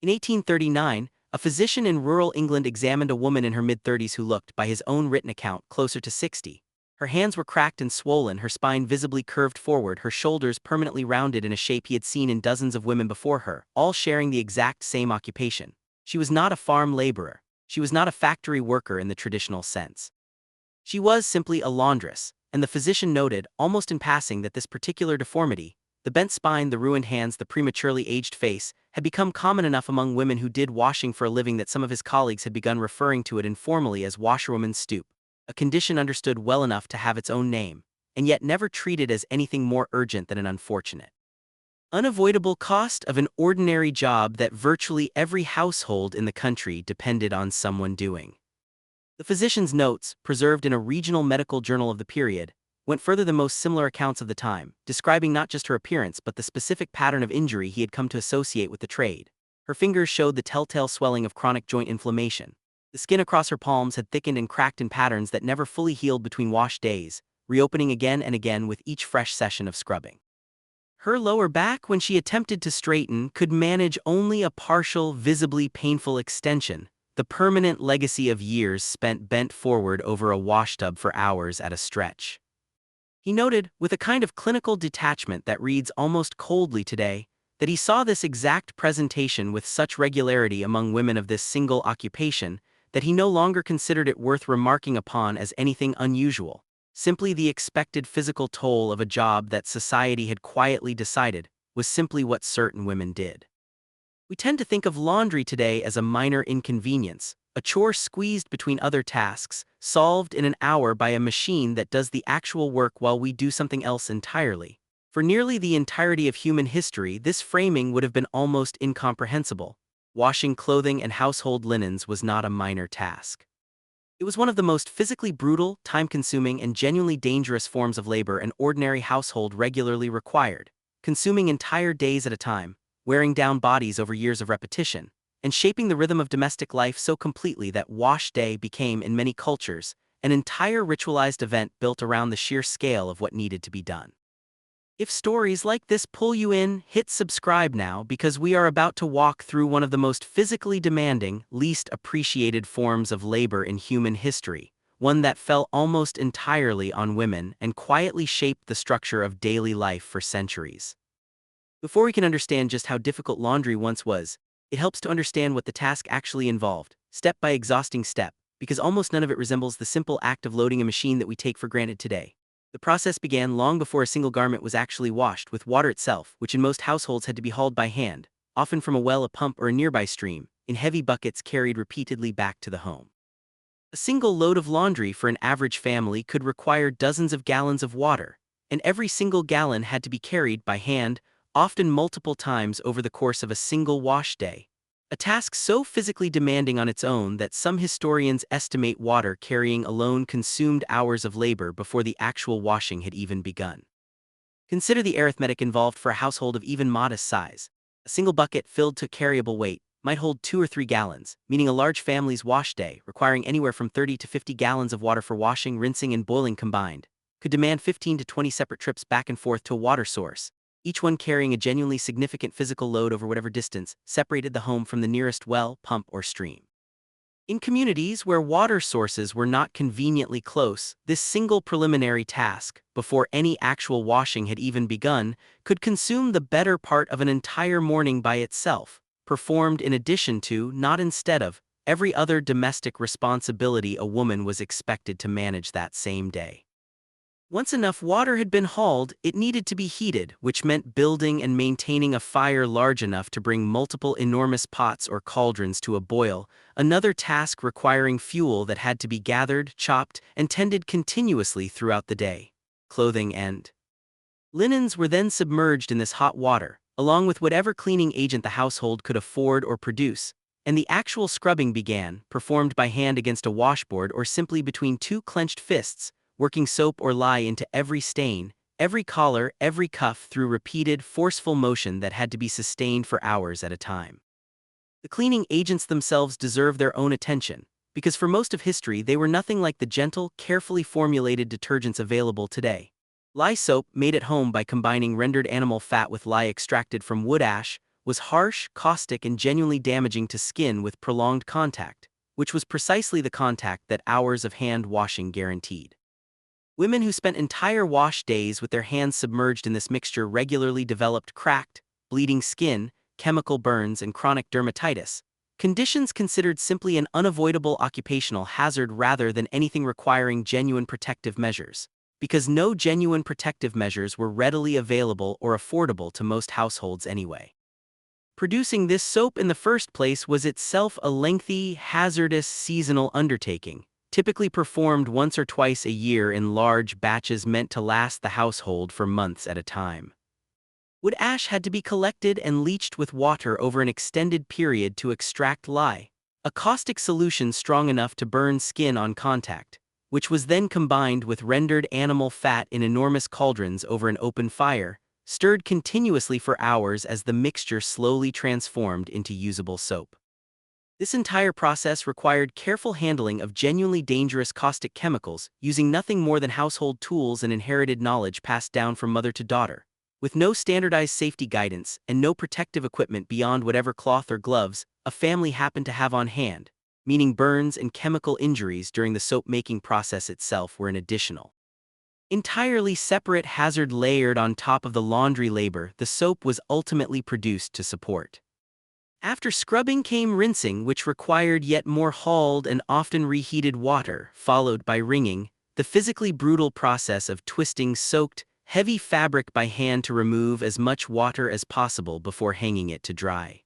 In 1839, a physician in rural England examined a woman in her mid-30s who looked, by his own written account, closer to 60. Her hands were cracked and swollen, her spine visibly curved forward, her shoulders permanently rounded in a shape he had seen in dozens of women before her, all sharing the exact same occupation. She was not a farm laborer. She was not a factory worker in the traditional sense. She was simply a laundress, and the physician noted, almost in passing, that this particular deformity, the bent spine, the ruined hands, the prematurely aged face, had become common enough among women who did washing for a living that some of his colleagues had begun referring to it informally as washerwoman's stoop, a condition understood well enough to have its own name, and yet never treated as anything more urgent than an unfortunate, unavoidable cost of an ordinary job that virtually every household in the country depended on someone doing. The physician's notes, preserved in a regional medical journal of the period, went further than most similar accounts of the time, describing not just her appearance but the specific pattern of injury he had come to associate with the trade. Her fingers showed the telltale swelling of chronic joint inflammation. The skin across her palms had thickened and cracked in patterns that never fully healed between wash days, reopening again and again with each fresh session of scrubbing. Her lower back, when she attempted to straighten, could manage only a partial, visibly painful extension, the permanent legacy of years spent bent forward over a washtub for hours at a stretch. He noted, with a kind of clinical detachment that reads almost coldly today, that he saw this exact presentation with such regularity among women of this single occupation that he no longer considered it worth remarking upon as anything unusual, simply the expected physical toll of a job that society had quietly decided was simply what certain women did. We tend to think of laundry today as a minor inconvenience, a chore squeezed between other tasks, solved in an hour by a machine that does the actual work while we do something else entirely. For nearly the entirety of human history, this framing would have been almost incomprehensible. Washing clothing and household linens was not a minor task. It was one of the most physically brutal, time-consuming, and genuinely dangerous forms of labor an ordinary household regularly required, consuming entire days at a time, wearing down bodies over years of repetition, and shaping the rhythm of domestic life so completely that wash day became, in many cultures, an entire ritualized event built around the sheer scale of what needed to be done. If stories like this pull you in, hit subscribe now, because we are about to walk through one of the most physically demanding, least appreciated forms of labor in human history, one that fell almost entirely on women and quietly shaped the structure of daily life for centuries. Before we can understand just how difficult laundry once was, it helps to understand what the task actually involved, step by exhausting step, because almost none of it resembles the simple act of loading a machine that we take for granted today. The process began long before a single garment was actually washed, with water itself, which in most households had to be hauled by hand, often from a well, a pump, or a nearby stream, in heavy buckets carried repeatedly back to the home. A single load of laundry for an average family could require dozens of gallons of water, and every single gallon had to be carried by hand, often multiple times over the course of a single wash day. A task so physically demanding on its own that some historians estimate water carrying alone consumed hours of labor before the actual washing had even begun. Consider the arithmetic involved for a household of even modest size. A single bucket filled to carryable weight might hold 2 or 3 gallons, meaning a large family's wash day, requiring anywhere from 30 to 50 gallons of water for washing, rinsing, and boiling combined, could demand 15 to 20 separate trips back and forth to a water source, each one carrying a genuinely significant physical load over whatever distance separated the home from the nearest well, pump, or stream. In communities where water sources were not conveniently close, this single preliminary task, before any actual washing had even begun, could consume the better part of an entire morning by itself, performed in addition to, not instead of, every other domestic responsibility a woman was expected to manage that same day. Once enough water had been hauled, it needed to be heated, which meant building and maintaining a fire large enough to bring multiple enormous pots or cauldrons to a boil, another task requiring fuel that had to be gathered, chopped, and tended continuously throughout the day. Clothing and linens were then submerged in this hot water, along with whatever cleaning agent the household could afford or produce, and the actual scrubbing began, performed by hand against a washboard or simply between two clenched fists, working soap or lye into every stain, every collar, every cuff through repeated, forceful motion that had to be sustained for hours at a time. The cleaning agents themselves deserve their own attention, because for most of history they were nothing like the gentle, carefully formulated detergents available today. Lye soap, made at home by combining rendered animal fat with lye extracted from wood ash, was harsh, caustic, and genuinely damaging to skin with prolonged contact, which was precisely the contact that hours of hand washing guaranteed. Women who spent entire wash days with their hands submerged in this mixture regularly developed cracked, bleeding skin, chemical burns, and chronic dermatitis, conditions considered simply an unavoidable occupational hazard rather than anything requiring genuine protective measures, because no genuine protective measures were readily available or affordable to most households anyway. Producing this soap in the first place was itself a lengthy, hazardous seasonal undertaking, typically performed once or twice a year in large batches meant to last the household for months at a time. Wood ash had to be collected and leached with water over an extended period to extract lye, a caustic solution strong enough to burn skin on contact, which was then combined with rendered animal fat in enormous cauldrons over an open fire, stirred continuously for hours as the mixture slowly transformed into usable soap. This entire process required careful handling of genuinely dangerous caustic chemicals using nothing more than household tools and inherited knowledge passed down from mother to daughter. With no standardized safety guidance and no protective equipment beyond whatever cloth or gloves a family happened to have on hand, meaning burns and chemical injuries during the soap-making process itself were an additional, entirely separate hazard layered on top of the laundry labor the soap was ultimately produced to support. After scrubbing came rinsing, which required yet more hauled and often reheated water, followed by wringing, the physically brutal process of twisting soaked, heavy fabric by hand to remove as much water as possible before hanging it to dry.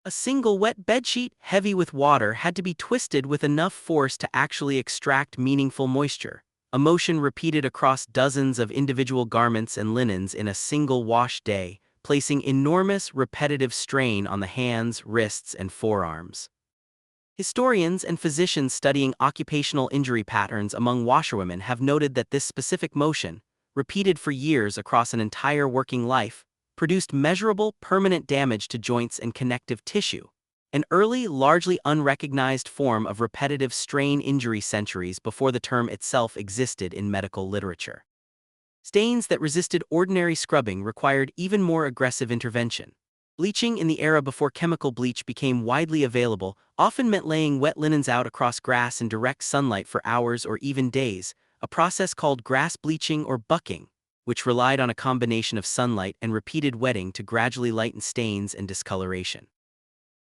A single wet bedsheet, heavy with water, had to be twisted with enough force to actually extract meaningful moisture, a motion repeated across dozens of individual garments and linens in a single wash day, placing enormous repetitive strain on the hands, wrists, and forearms. Historians and physicians studying occupational injury patterns among washerwomen have noted that this specific motion, repeated for years across an entire working life, produced measurable, permanent damage to joints and connective tissue, an early, largely unrecognized form of repetitive strain injury centuries before the term itself existed in medical literature. Stains that resisted ordinary scrubbing required even more aggressive intervention. Bleaching in the era before chemical bleach became widely available often meant laying wet linens out across grass in direct sunlight for hours or even days, a process called grass bleaching or bucking, which relied on a combination of sunlight and repeated wetting to gradually lighten stains and discoloration.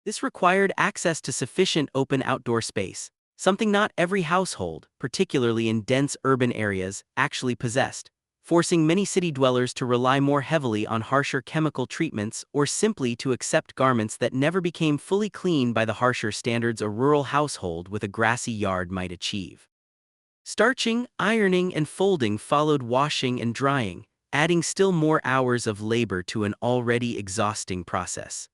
This required access to sufficient open outdoor space, something not every household, particularly in dense urban areas, actually possessed, forcing many city dwellers to rely more heavily on harsher chemical treatments or simply to accept garments that never became fully clean by the harsher standards a rural household with a grassy yard might achieve. Starching, ironing, and folding followed washing and drying, adding still more hours of labor to an already exhausting process.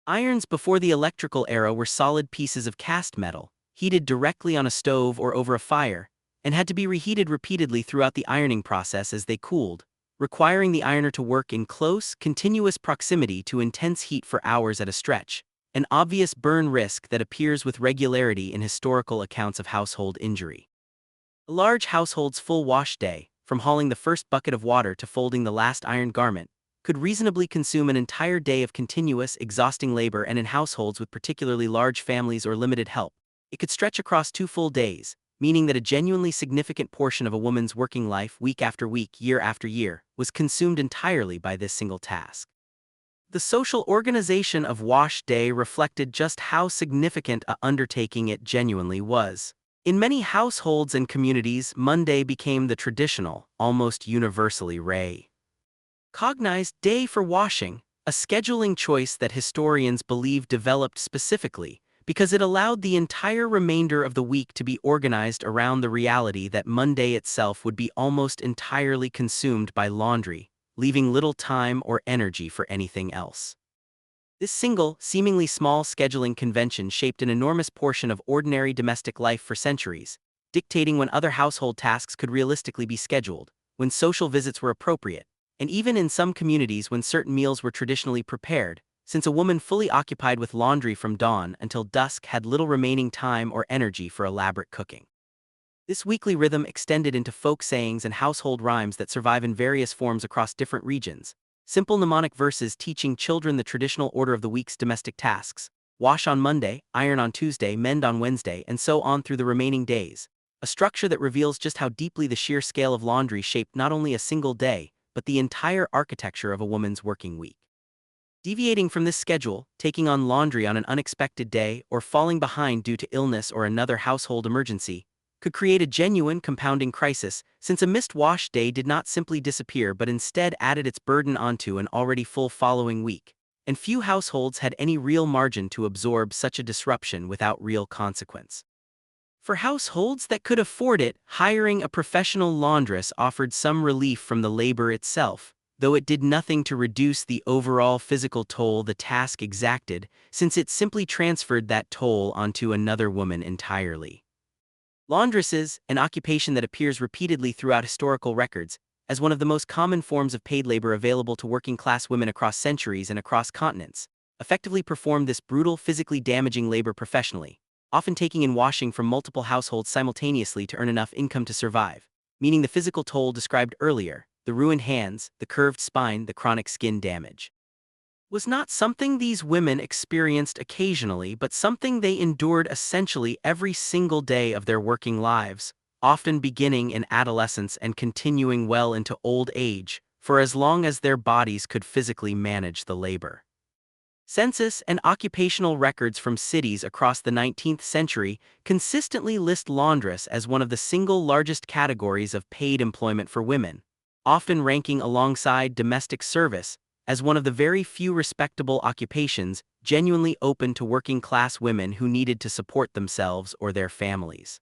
Irons before the electrical era were solid pieces of cast metal, heated directly on a stove or over a fire, and had to be reheated repeatedly throughout the ironing process as they cooled, requiring the ironer to work in close, continuous proximity to intense heat for hours at a stretch, an obvious burn risk that appears with regularity in historical accounts of household injury. A large household's full wash day, from hauling the first bucket of water to folding the last ironed garment, could reasonably consume an entire day of continuous, exhausting labor, and in households with particularly large families or limited help, it could stretch across 2 full days, meaning that a genuinely significant portion of a woman's working life, week after week, year after year, was consumed entirely by this single task. The social organization of wash day reflected just how significant an undertaking it genuinely was. In many households and communities, Monday became the traditional, almost universally recognized day for washing, a scheduling choice that historians believe developed specifically because it allowed the entire remainder of the week to be organized around the reality that Monday itself would be almost entirely consumed by laundry, leaving little time or energy for anything else. This single, seemingly small scheduling convention shaped an enormous portion of ordinary domestic life for centuries, dictating when other household tasks could realistically be scheduled, when social visits were appropriate, and even in some communities when certain meals were traditionally prepared, since a woman fully occupied with laundry from dawn until dusk had little remaining time or energy for elaborate cooking. This weekly rhythm extended into folk sayings and household rhymes that survive in various forms across different regions, Simple mnemonic verses teaching children the traditional order of the week's domestic tasks. Wash on Monday, iron on Tuesday, mend on Wednesday, and so on through the remaining days. A structure that reveals just how deeply the sheer scale of laundry shaped not only a single day, but the entire architecture of a woman's working week. Deviating from this schedule, taking on laundry on an unexpected day, or falling behind due to illness or another household emergency, could create a genuine compounding crisis, since a missed wash day did not simply disappear but instead added its burden onto an already full following week, and few households had any real margin to absorb such a disruption without real consequence. For households that could afford it, hiring a professional laundress offered some relief from the labor itself, though it did nothing to reduce the overall physical toll the task exacted, since it simply transferred that toll onto another woman entirely. Laundresses, an occupation that appears repeatedly throughout historical records, as one of the most common forms of paid labor available to working-class women across centuries and across continents, effectively performed this brutal, physically damaging labor professionally, often taking in washing from multiple households simultaneously to earn enough income to survive, meaning the physical toll described earlier, the ruined hands, the curved spine, the chronic skin damage, was not something these women experienced occasionally, but something they endured essentially every single day of their working lives, often beginning in adolescence and continuing well into old age, for as long as their bodies could physically manage the labor. Census and occupational records from cities across the 19th century consistently list laundress as one of the single largest categories of paid employment for women, often ranking alongside domestic service as one of the very few respectable occupations genuinely open to working-class women who needed to support themselves or their families.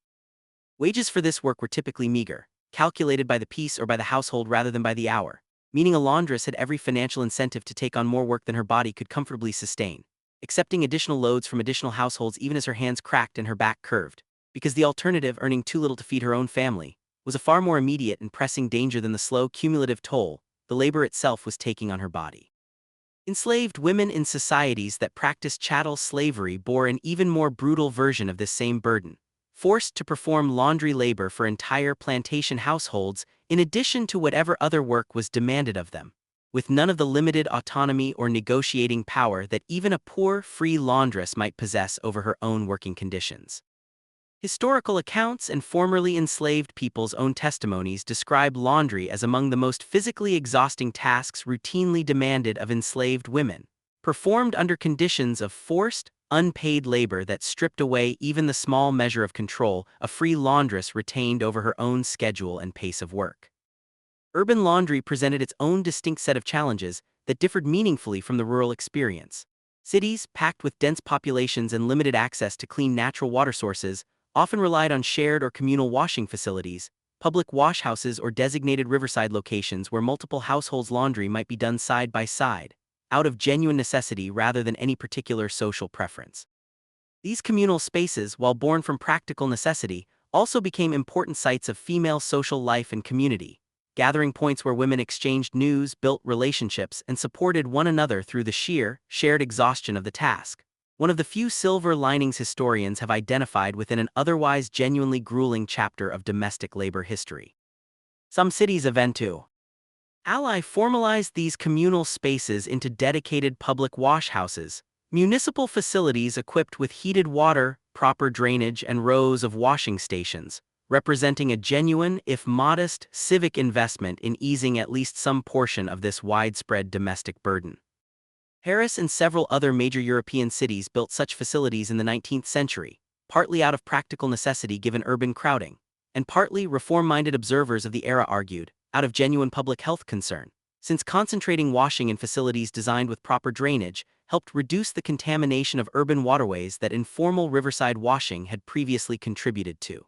Wages for this work were typically meager, calculated by the piece or by the household rather than by the hour, meaning a laundress had every financial incentive to take on more work than her body could comfortably sustain, accepting additional loads from additional households even as her hands cracked and her back curved, because the alternative, earning too little to feed her own family, was a far more immediate and pressing danger than the slow, cumulative toll the labor itself was taking on her body. Enslaved women in societies that practiced chattel slavery bore an even more brutal version of this same burden, forced to perform laundry labor for entire plantation households in addition to whatever other work was demanded of them, with none of the limited autonomy or negotiating power that even a poor, free laundress might possess over her own working conditions. Historical accounts and formerly enslaved people's own testimonies describe laundry as among the most physically exhausting tasks routinely demanded of enslaved women, performed under conditions of forced, unpaid labor that stripped away even the small measure of control a free laundress retained over her own schedule and pace of work. Urban laundry presented its own distinct set of challenges that differed meaningfully from the rural experience. Cities, packed with dense populations and limited access to clean natural water sources, often relied on shared or communal washing facilities, public wash houses or designated riverside locations where multiple households' laundry might be done side by side, out of genuine necessity rather than any particular social preference. These communal spaces, while born from practical necessity, also became important sites of female social life and community, gathering points where women exchanged news, built relationships, and supported one another through the sheer, shared exhaustion of the task. One of the few silver linings historians have identified within an otherwise genuinely grueling chapter of domestic labor history. Some cities event to formalized these communal spaces into dedicated public wash houses, municipal facilities equipped with heated water, proper drainage, and rows of washing stations, representing a genuine, if modest, civic investment in easing at least some portion of this widespread domestic burden. Paris and several other major European cities built such facilities in the 19th century, partly out of practical necessity given urban crowding, and partly, reform-minded observers of the era argued, out of genuine public health concern, since concentrating washing in facilities designed with proper drainage helped reduce the contamination of urban waterways that informal riverside washing had previously contributed to.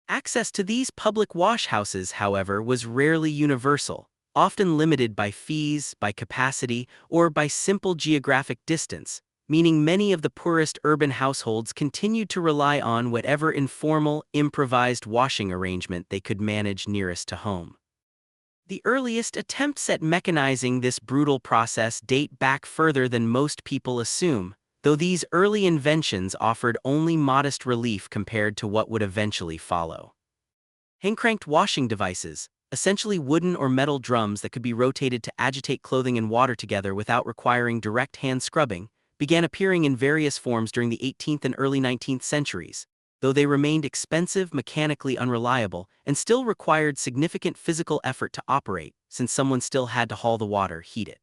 Access to these public wash houses, however, was rarely universal, often limited by fees, by capacity, or by simple geographic distance, meaning many of the poorest urban households continued to rely on whatever informal, improvised washing arrangement they could manage nearest to home. The earliest attempts at mechanizing this brutal process date back further than most people assume, though these early inventions offered only modest relief compared to what would eventually follow. Hand-cranked washing devices, essentially wooden or metal drums that could be rotated to agitate clothing and water together without requiring direct hand scrubbing, began appearing in various forms during the 18th and early 19th centuries, though they remained expensive, mechanically unreliable, and still required significant physical effort to operate, since someone still had to haul the water, heat it,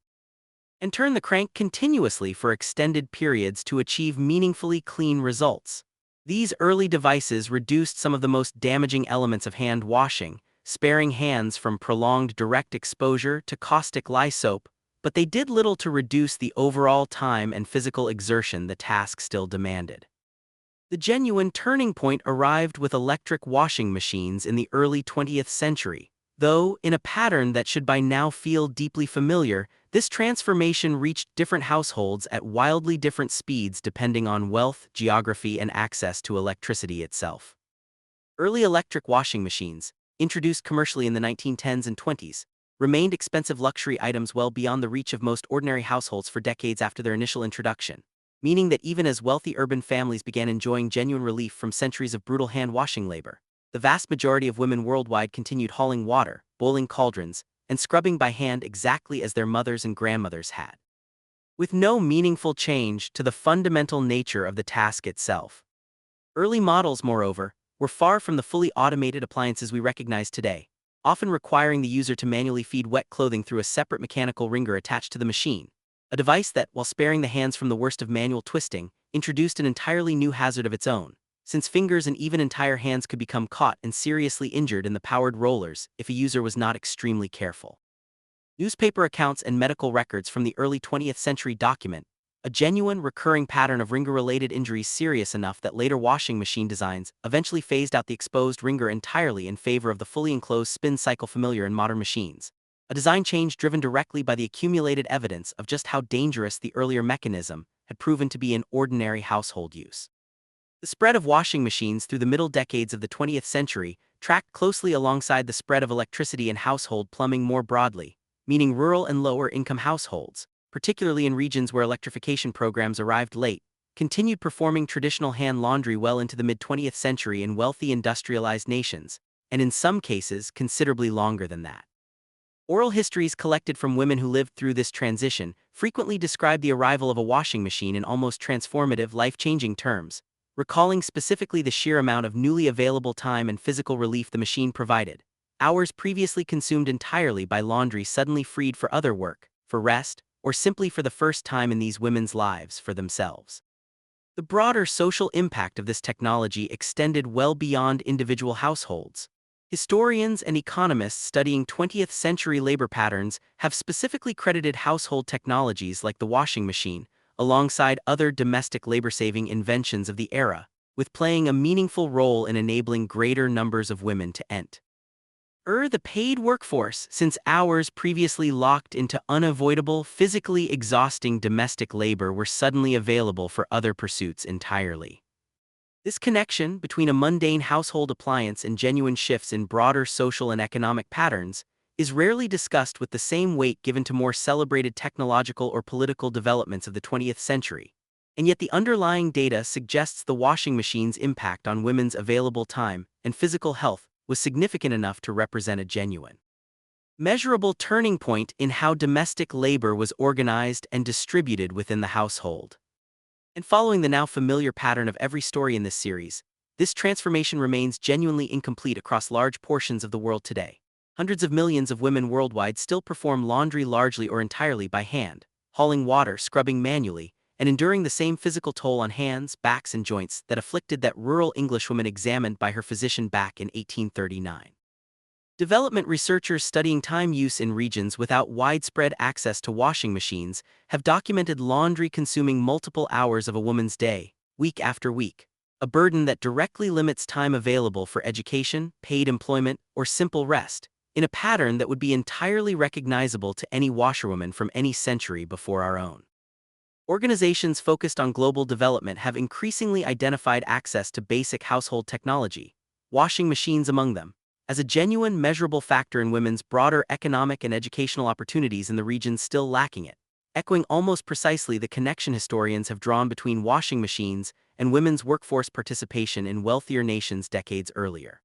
and turn the crank continuously for extended periods to achieve meaningfully clean results. These early devices reduced some of the most damaging elements of hand washing, sparing hands from prolonged direct exposure to caustic lye soap, but they did little to reduce the overall time and physical exertion the task still demanded. The genuine turning point arrived with electric washing machines in the early 20th century. Though, in a pattern that should by now feel deeply familiar, this transformation reached different households at wildly different speeds depending on wealth, geography, and access to electricity itself. Early electric washing machines, introduced commercially in the 1910s and 20s, remained expensive luxury items well beyond the reach of most ordinary households for decades after their initial introduction, meaning that even as wealthy urban families began enjoying genuine relief from centuries of brutal hand-washing labor, the vast majority of women worldwide continued hauling water, boiling cauldrons, and scrubbing by hand exactly as their mothers and grandmothers had, with no meaningful change to the fundamental nature of the task itself. Early models, moreover, were far from the fully automated appliances we recognize today, often requiring the user to manually feed wet clothing through a separate mechanical wringer attached to the machine, a device that, while sparing the hands from the worst of manual twisting, introduced an entirely new hazard of its own, since fingers and even entire hands could become caught and seriously injured in the powered rollers if a user was not extremely careful. Newspaper accounts and medical records from the early 20th century document a genuine, recurring pattern of wringer-related injuries serious enough that later washing machine designs eventually phased out the exposed wringer entirely in favor of the fully enclosed spin cycle familiar in modern machines, a design change driven directly by the accumulated evidence of just how dangerous the earlier mechanism had proven to be in ordinary household use. The spread of washing machines through the middle decades of the 20th century tracked closely alongside the spread of electricity and household plumbing more broadly, meaning rural and lower-income households, particularly in regions where electrification programs arrived late, continued performing traditional hand laundry well into the mid-20th century in wealthy industrialized nations, and in some cases considerably longer than that. Oral histories collected from women who lived through this transition frequently describe the arrival of a washing machine in almost transformative, life-changing terms, recalling specifically the sheer amount of newly available time and physical relief the machine provided, hours previously consumed entirely by laundry suddenly freed for other work, for rest, or simply for the first time in these women's lives for themselves. The broader social impact of this technology extended well beyond individual households. Historians and economists studying 20th century labor patterns have specifically credited household technologies like the washing machine, alongside other domestic labor-saving inventions of the era, with playing a meaningful role in enabling greater numbers of women to enter the paid workforce, since hours previously locked into unavoidable, physically exhausting domestic labor were suddenly available for other pursuits entirely. This connection between a mundane household appliance and genuine shifts in broader social and economic patterns is rarely discussed with the same weight given to more celebrated technological or political developments of the 20th century, and yet the underlying data suggests the washing machine's impact on women's available time and physical health was significant enough to represent a genuine, measurable turning point in how domestic labor was organized and distributed within the household. And following the now familiar pattern of every story in this series, this transformation remains genuinely incomplete across large portions of the world today. Hundreds of millions of women worldwide still perform laundry largely or entirely by hand, hauling water, scrubbing manually, and enduring the same physical toll on hands, backs, and joints that afflicted that rural Englishwoman examined by her physician back in 1839. Development researchers studying time use in regions without widespread access to washing machines have documented laundry consuming multiple hours of a woman's day, week after week, a burden that directly limits time available for education, paid employment, or simple rest, in a pattern that would be entirely recognizable to any washerwoman from any century before our own. Organizations focused on global development have increasingly identified access to basic household technology, washing machines among them, as a genuine measurable factor in women's broader economic and educational opportunities in the regions still lacking it, echoing almost precisely the connection historians have drawn between washing machines and women's workforce participation in wealthier nations decades earlier.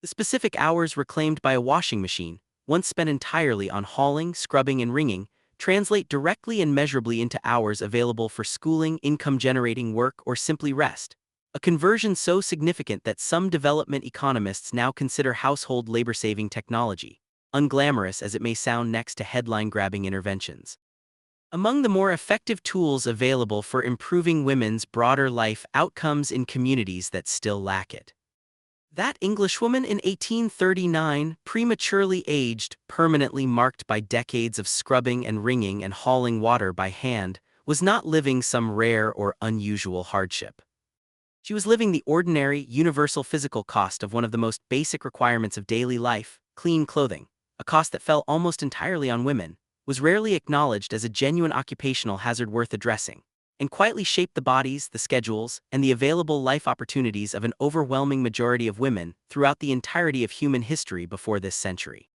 The specific hours reclaimed by a washing machine, once spent entirely on hauling, scrubbing, and wringing, translate directly and measurably into hours available for schooling, income-generating work, or simply rest. A conversion so significant that some development economists now consider household labor-saving technology, unglamorous as it may sound next to headline-grabbing interventions. Among the more effective tools available for improving women's broader life outcomes in communities that still lack it. That Englishwoman in 1839, prematurely aged, permanently marked by decades of scrubbing and wringing and hauling water by hand, was not living some rare or unusual hardship. She was living the ordinary, universal physical cost of one of the most basic requirements of daily life, clean clothing, a cost that fell almost entirely on women, was rarely acknowledged as a genuine occupational hazard worth addressing, and quietly shaped the bodies, the schedules, and the available life opportunities of an overwhelming majority of women throughout the entirety of human history before this century.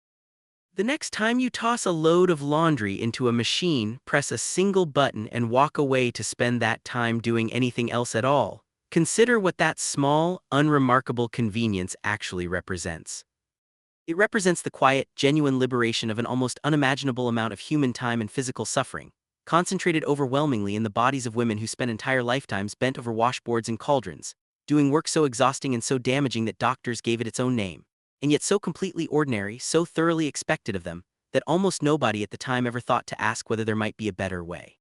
The next time you toss a load of laundry into a machine, press a single button and walk away to spend that time doing anything else at all, consider what that small, unremarkable convenience actually represents. It represents the quiet, genuine liberation of an almost unimaginable amount of human time and physical suffering, concentrated overwhelmingly in the bodies of women who spent entire lifetimes bent over washboards and cauldrons, doing work so exhausting and so damaging that doctors gave it its own name, and yet so completely ordinary, so thoroughly expected of them, that almost nobody at the time ever thought to ask whether there might be a better way.